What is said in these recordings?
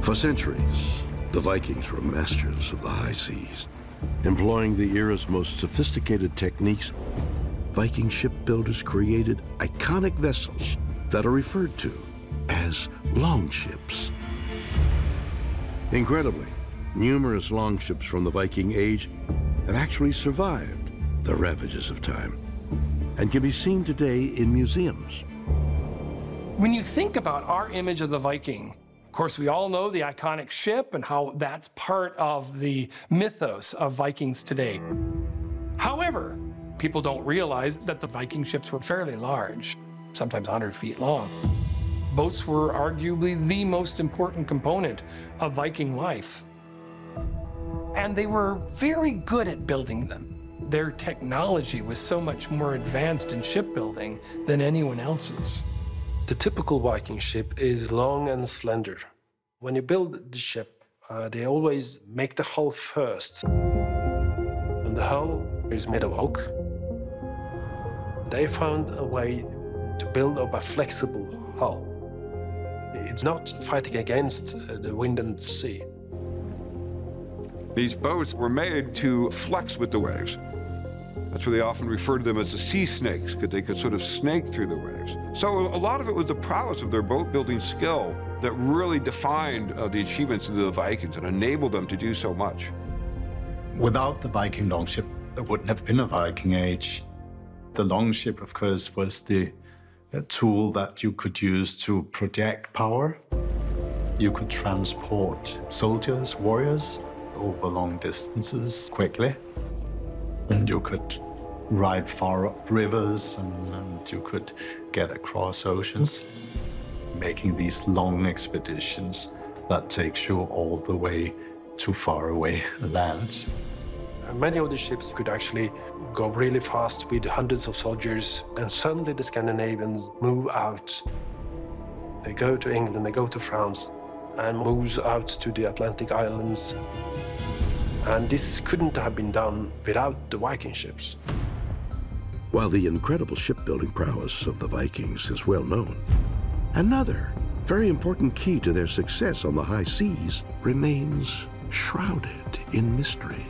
For centuries, the Vikings were masters of the high seas. Employing the era's most sophisticated techniques, Viking shipbuilders created iconic vessels that are referred to as longships. Incredibly, numerous longships from the Viking Age have actually survived the ravages of time and can be seen today in museums. When you think about our image of the Viking, of course, we all know the iconic ship and how that's part of the mythos of Vikings today. However, people don't realize that the Viking ships were fairly large, sometimes 100 feet long. Boats were arguably the most important component of Viking life. And they were very good at building them. Their technology was so much more advanced in shipbuilding than anyone else's. The typical Viking ship is long and slender. When you build the ship, they always make the hull first. And the hull is made of oak. They found a way to build up a flexible hull. It's not fighting against the wind and sea. These boats were made to flex with the waves. That's why they often refer to them as the sea snakes, because they could sort of snake through the waves. So a lot of it was the prowess of their boat-building skill that really defined the achievements of the Vikings and enabled them to do so much. Without the Viking longship, there wouldn't have been a Viking Age. The longship, of course, was the tool that you could use to project power. You could transport soldiers, warriors, over long distances quickly. And you could ride far up rivers and you could get across oceans, making these long expeditions that takes you all the way to far away lands. Many of the ships could actually go really fast with hundreds of soldiers, and suddenly the Scandinavians move out. They go to England, they go to France, and moves out to the Atlantic islands. And this couldn't have been done without the Viking ships. While the incredible shipbuilding prowess of the Vikings is well known, another very important key to their success on the high seas remains shrouded in mystery.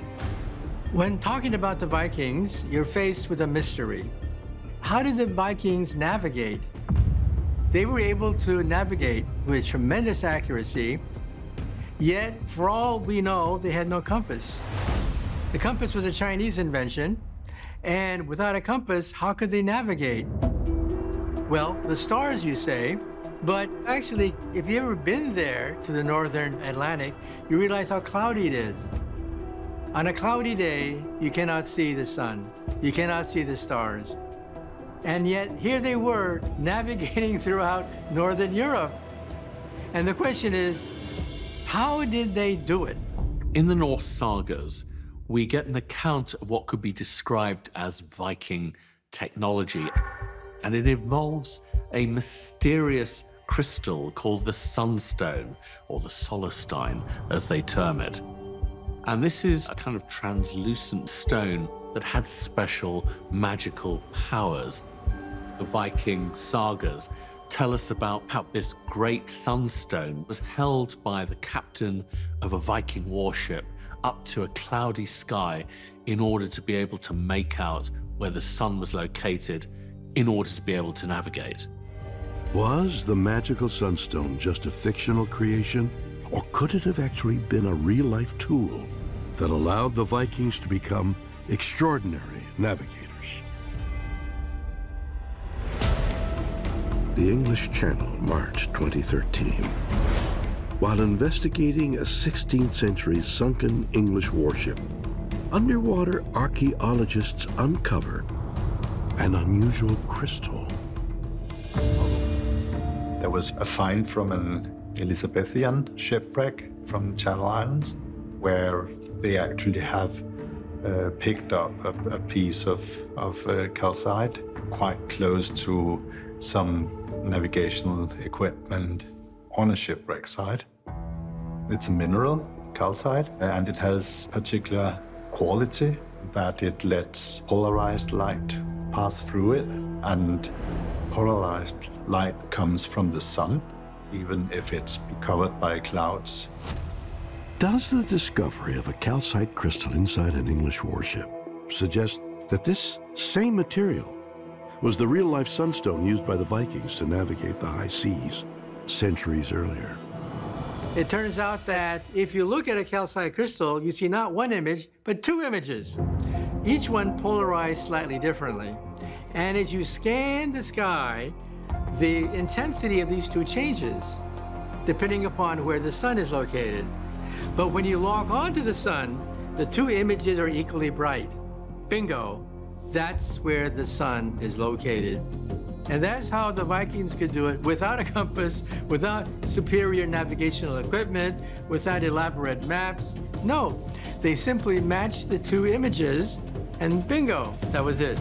When talking about the Vikings, you're faced with a mystery. How did the Vikings navigate? They were able to navigate with tremendous accuracy, yet, for all we know, they had no compass. The compass was a Chinese invention, and without a compass, how could they navigate? Well, the stars, you say, but actually, if you've ever been there to the northern Atlantic, you realize how cloudy it is. On a cloudy day, you cannot see the sun. You cannot see the stars. And yet, here they were, navigating throughout Northern Europe. And the question is, how did they do it? In the Norse sagas, we get an account of what could be described as Viking technology. And it involves a mysterious crystal called the Sunstone, or the Solarstein, as they term it. And this is a kind of translucent stone that had special magical powers. The Viking sagas tell us about how this great sunstone was held by the captain of a Viking warship up to a cloudy sky in order to be able to make out where the sun was located in order to be able to navigate. Was the magical sunstone just a fictional creation, or could it have actually been a real-life tool that allowed the Vikings to become extraordinary navigators? The English Channel, March 2013. While investigating a 16th century sunken English warship, underwater archaeologists uncover an unusual crystal. There was a find from an Elizabethan shipwreck from Channel Islands, where they actually have picked up a piece of calcite quite close to some navigational equipment on a shipwreck site. It's a mineral, calcite, and it has particular quality that it lets polarized light pass through it, and polarized light comes from the sun. even if it's covered by clouds. Does the discovery of a calcite crystal inside an English warship suggest that this same material was the real-life sunstone used by the Vikings to navigate the high seas centuries earlier? It turns out that if you look at a calcite crystal, you see not one image, but two images, each one polarized slightly differently. And as you scan the sky, the intensity of these two changes, depending upon where the sun is located. But when you log onto the sun, the two images are equally bright. Bingo, that's where the sun is located. And that's how the Vikings could do it without a compass, without superior navigational equipment, without elaborate maps. No, they simply matched the two images and bingo, that was it.